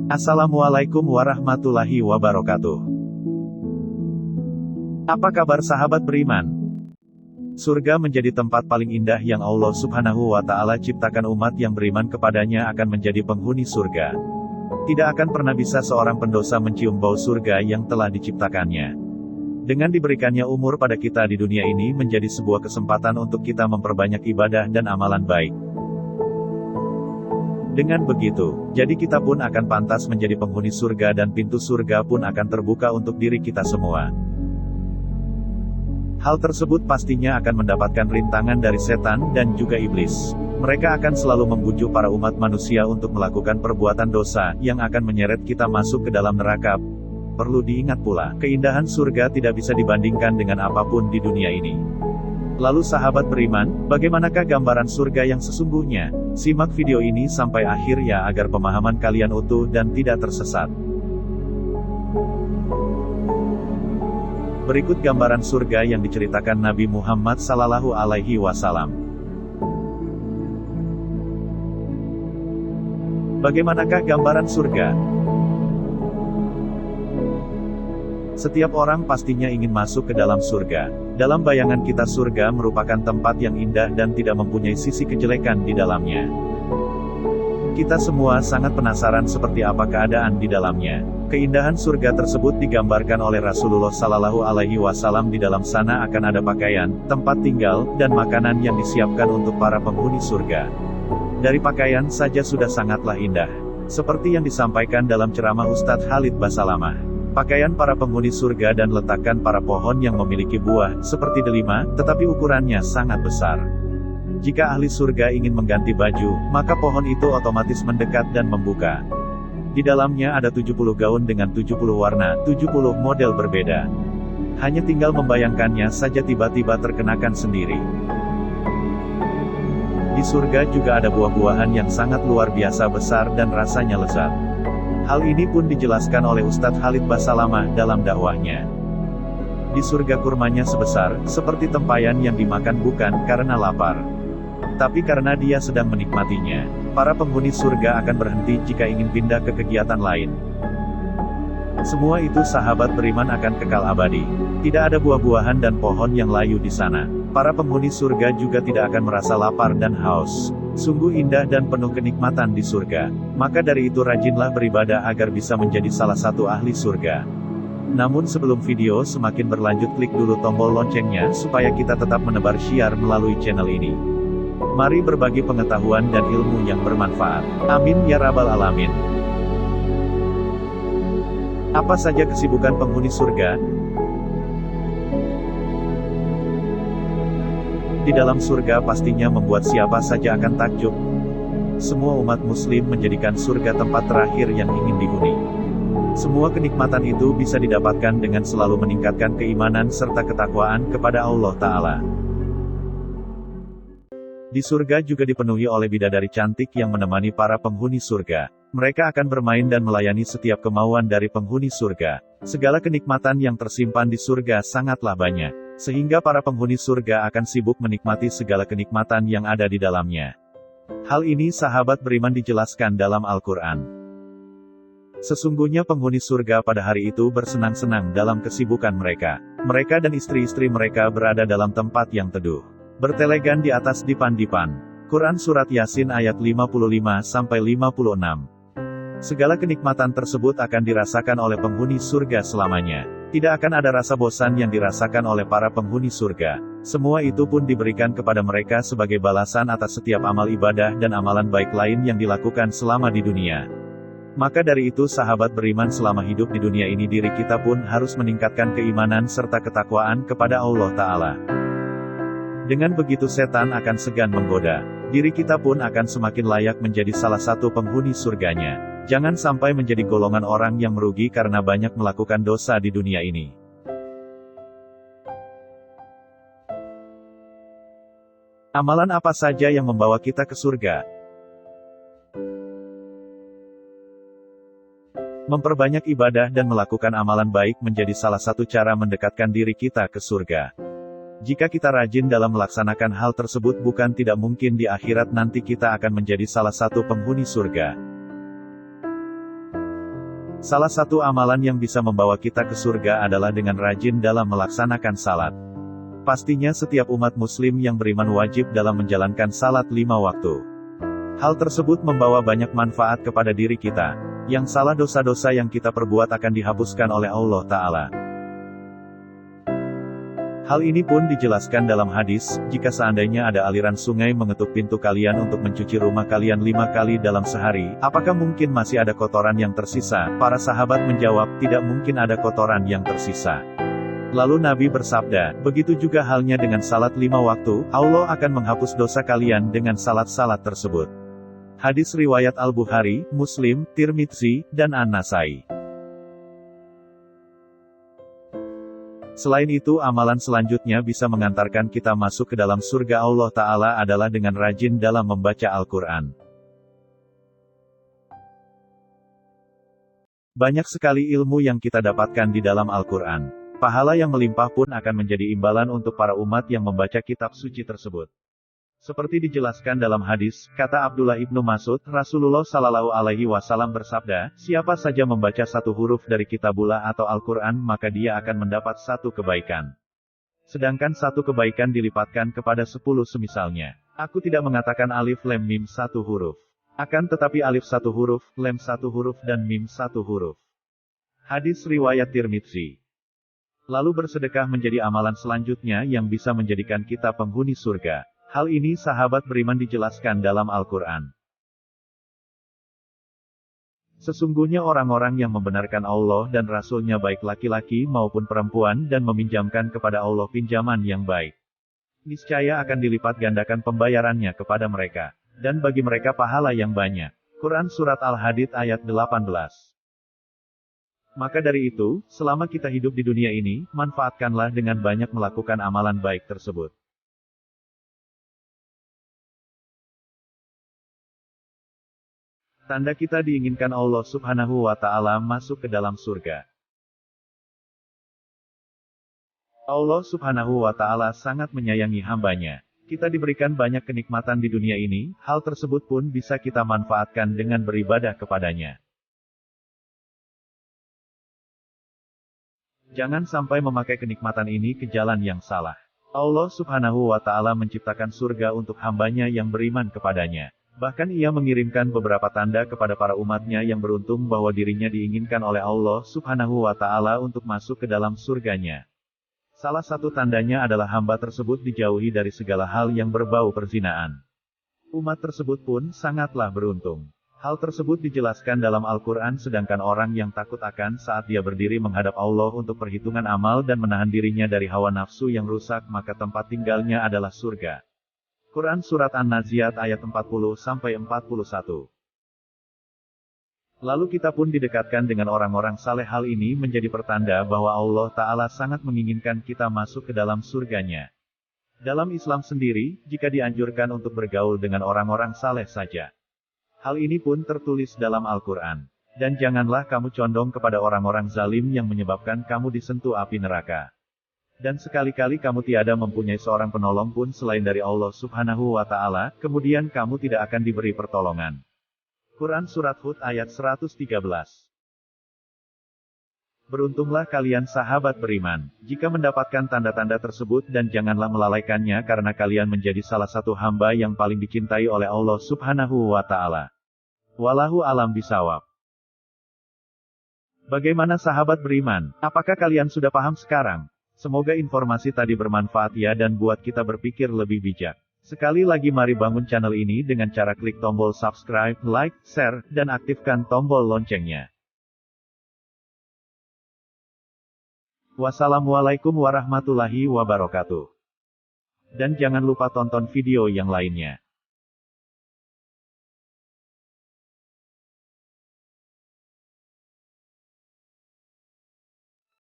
Assalamualaikum warahmatullahi wabarakatuh. Apa kabar sahabat beriman? Surga menjadi tempat paling indah yang Allah Subhanahu wa Ta'ala ciptakan. Umat yang beriman kepadanya akan menjadi penghuni surga. Tidak akan pernah bisa seorang pendosa mencium bau surga yang telah diciptakannya. Dengan diberikannya umur pada kita di dunia ini menjadi sebuah kesempatan untuk kita memperbanyak ibadah dan amalan baik. Dengan begitu, jadi kita pun akan pantas menjadi penghuni surga dan pintu surga pun akan terbuka untuk diri kita semua. Hal tersebut pastinya akan mendapatkan rintangan dari setan dan juga iblis. Mereka akan selalu membujuk para umat manusia untuk melakukan perbuatan dosa yang akan menyeret kita masuk ke dalam neraka. Perlu diingat pula, keindahan surga tidak bisa dibandingkan dengan apapun di dunia ini. Lalu sahabat beriman, bagaimanakah gambaran surga yang sesungguhnya? Simak video ini sampai akhir ya agar pemahaman kalian utuh dan tidak tersesat. Berikut gambaran surga yang diceritakan Nabi Muhammad Sallallahu Alaihi Wasallam. Bagaimanakah gambaran surga? Setiap orang pastinya ingin masuk ke dalam surga. Dalam bayangan kita surga merupakan tempat yang indah dan tidak mempunyai sisi kejelekan di dalamnya. Kita semua sangat penasaran seperti apa keadaan di dalamnya. Keindahan surga tersebut digambarkan oleh Rasulullah Sallallahu Alaihi Wasallam. Di dalam sana akan ada pakaian, tempat tinggal, dan makanan yang disiapkan untuk para penghuni surga. Dari pakaian saja sudah sangatlah indah. Seperti yang disampaikan dalam ceramah Ustadz Khalid Basalamah. Pakaian para penghuni surga dan letakkan para pohon yang memiliki buah, seperti delima, tetapi ukurannya sangat besar. Jika ahli surga ingin mengganti baju, maka pohon itu otomatis mendekat dan membuka. Di dalamnya ada 70 gaun dengan 70 warna, 70 model berbeda. Hanya tinggal membayangkannya saja tiba-tiba terkenakan sendiri. Di surga juga ada buah-buahan yang sangat luar biasa besar dan rasanya lezat. Hal ini pun dijelaskan oleh Ustadz Khalid Basalamah dalam dakwahnya. Di surga kurmanya sebesar, seperti tempayan yang dimakan bukan karena lapar, tapi karena dia sedang menikmatinya. Para penghuni surga akan berhenti jika ingin pindah ke kegiatan lain. Semua itu sahabat beriman akan kekal abadi. Tidak ada buah-buahan dan pohon yang layu di sana. Para penghuni surga juga tidak akan merasa lapar dan haus. Sungguh indah dan penuh kenikmatan di surga. Maka dari itu rajinlah beribadah agar bisa menjadi salah satu ahli surga. Namun sebelum video semakin berlanjut, klik dulu tombol loncengnya supaya kita tetap menebar syiar melalui channel ini. Mari berbagi pengetahuan dan ilmu yang bermanfaat. Amin ya rabbal alamin. Apa saja kesibukan penghuni surga? Di dalam surga pastinya membuat siapa saja akan takjub. Semua umat muslim menjadikan surga tempat terakhir yang ingin dihuni. Semua kenikmatan itu bisa didapatkan dengan selalu meningkatkan keimanan serta ketakwaan kepada Allah Ta'ala. Di surga juga dipenuhi oleh bidadari cantik yang menemani para penghuni surga. Mereka akan bermain dan melayani setiap kemauan dari penghuni surga. Segala kenikmatan yang tersimpan di surga sangatlah banyak. Sehingga para penghuni surga akan sibuk menikmati segala kenikmatan yang ada di dalamnya. Hal ini sahabat beriman dijelaskan dalam Al-Quran. Sesungguhnya penghuni surga pada hari itu bersenang-senang dalam kesibukan mereka. Mereka dan istri-istri mereka berada dalam tempat yang teduh, bertelegan di atas dipan-dipan. Quran Surat Yasin ayat 55-56. Segala kenikmatan tersebut akan dirasakan oleh penghuni surga selamanya. Tidak akan ada rasa bosan yang dirasakan oleh para penghuni surga. Semua itu pun diberikan kepada mereka sebagai balasan atas setiap amal ibadah dan amalan baik lain yang dilakukan selama di dunia. Maka dari itu sahabat beriman, selama hidup di dunia ini diri kita pun harus meningkatkan keimanan serta ketakwaan kepada Allah Ta'ala. Dengan begitu setan akan segan menggoda. Diri kita pun akan semakin layak menjadi salah satu penghuni surganya. Jangan sampai menjadi golongan orang yang merugi karena banyak melakukan dosa di dunia ini. Amalan apa saja yang membawa kita ke surga? Memperbanyak ibadah dan melakukan amalan baik menjadi salah satu cara mendekatkan diri kita ke surga. Jika kita rajin dalam melaksanakan hal tersebut, bukan tidak mungkin di akhirat nanti kita akan menjadi salah satu penghuni surga. Salah satu amalan yang bisa membawa kita ke surga adalah dengan rajin dalam melaksanakan salat. Pastinya setiap umat muslim yang beriman wajib dalam menjalankan salat 5 waktu. Hal tersebut membawa banyak manfaat kepada diri kita. Yang salah dosa-dosa yang kita perbuat akan dihapuskan oleh Allah Ta'ala. Hal ini pun dijelaskan dalam hadis, jika seandainya ada aliran sungai mengetuk pintu kalian untuk mencuci rumah kalian 5 kali dalam sehari, apakah mungkin masih ada kotoran yang tersisa? Para sahabat menjawab, tidak mungkin ada kotoran yang tersisa. Lalu Nabi bersabda, begitu juga halnya dengan salat 5 waktu, Allah akan menghapus dosa kalian dengan salat-salat tersebut. Hadis riwayat Al-Bukhari, Muslim, Tirmidzi, dan An-Nasai. Selain itu amalan selanjutnya bisa mengantarkan kita masuk ke dalam surga Allah Ta'ala adalah dengan rajin dalam membaca Al-Quran. Banyak sekali ilmu yang kita dapatkan di dalam Al-Quran. Pahala yang melimpah pun akan menjadi imbalan untuk para umat yang membaca kitab suci tersebut. Seperti dijelaskan dalam hadis, kata Abdullah ibnu Mas'ud, Rasulullah Shallallahu Alaihi Wasallam bersabda, siapa saja membaca satu huruf dari kitabullah atau Al-Quran maka dia akan mendapat 1 kebaikan. Sedangkan 1 kebaikan dilipatkan kepada 10 semisalnya. Aku tidak mengatakan alif lem mim 1 huruf. Akan tetapi alif 1 huruf, lem 1 huruf dan mim 1 huruf. Hadis riwayat Tirmidzi. Lalu bersedekah menjadi amalan selanjutnya yang bisa menjadikan kita penghuni surga. Hal ini sahabat beriman dijelaskan dalam Al-Quran. Sesungguhnya orang-orang yang membenarkan Allah dan Rasul-Nya baik laki-laki maupun perempuan dan meminjamkan kepada Allah pinjaman yang baik, niscaya akan dilipat gandakan pembayarannya kepada mereka. Dan bagi mereka pahala yang banyak. Quran Surat Al-Hadid ayat 18. Maka dari itu, selama kita hidup di dunia ini, manfaatkanlah dengan banyak melakukan amalan baik tersebut. Tanda kita diinginkan Allah Subhanahu wa Ta'ala masuk ke dalam surga. Allah Subhanahu wa Ta'ala sangat menyayangi hambanya. Kita diberikan banyak kenikmatan di dunia ini, hal tersebut pun bisa kita manfaatkan dengan beribadah kepadanya. Jangan sampai memakai kenikmatan ini ke jalan yang salah. Allah Subhanahu wa Ta'ala menciptakan surga untuk hambanya yang beriman kepadanya. Bahkan ia mengirimkan beberapa tanda kepada para umatnya yang beruntung bahwa dirinya diinginkan oleh Allah Subhanahu wa Ta'ala untuk masuk ke dalam surganya. Salah satu tandanya adalah hamba tersebut dijauhi dari segala hal yang berbau perzinaan. Umat tersebut pun sangatlah beruntung. Hal tersebut dijelaskan dalam Al-Quran sedangkan orang yang takut akan saat dia berdiri menghadap Allah untuk perhitungan amal dan menahan dirinya dari hawa nafsu yang rusak maka tempat tinggalnya adalah surga. Quran Surat An-Naziat ayat 40-41. Lalu kita pun didekatkan dengan orang-orang saleh. Hal ini menjadi pertanda bahwa Allah Ta'ala sangat menginginkan kita masuk ke dalam surganya. Dalam Islam sendiri, jika dianjurkan untuk bergaul dengan orang-orang saleh saja. Hal ini pun tertulis dalam Al-Quran. Dan janganlah kamu condong kepada orang-orang zalim yang menyebabkan kamu disentuh api neraka. Dan sekali-kali kamu tiada mempunyai seorang penolong pun selain dari Allah Subhanahu wa Ta'ala, kemudian kamu tidak akan diberi pertolongan. Quran Surat Hud ayat 113. Beruntunglah kalian sahabat beriman, jika mendapatkan tanda-tanda tersebut dan janganlah melalaikannya karena kalian menjadi salah satu hamba yang paling dicintai oleh Allah Subhanahu wa Ta'ala. Wallahu alam bisawab. Bagaimana sahabat beriman, apakah kalian sudah paham sekarang? Semoga informasi tadi bermanfaat ya dan buat kita berpikir lebih bijak. Sekali lagi mari bangun channel ini dengan cara klik tombol subscribe, like, share, dan aktifkan tombol loncengnya. Wassalamualaikum warahmatullahi wabarakatuh. Dan jangan lupa tonton video yang lainnya.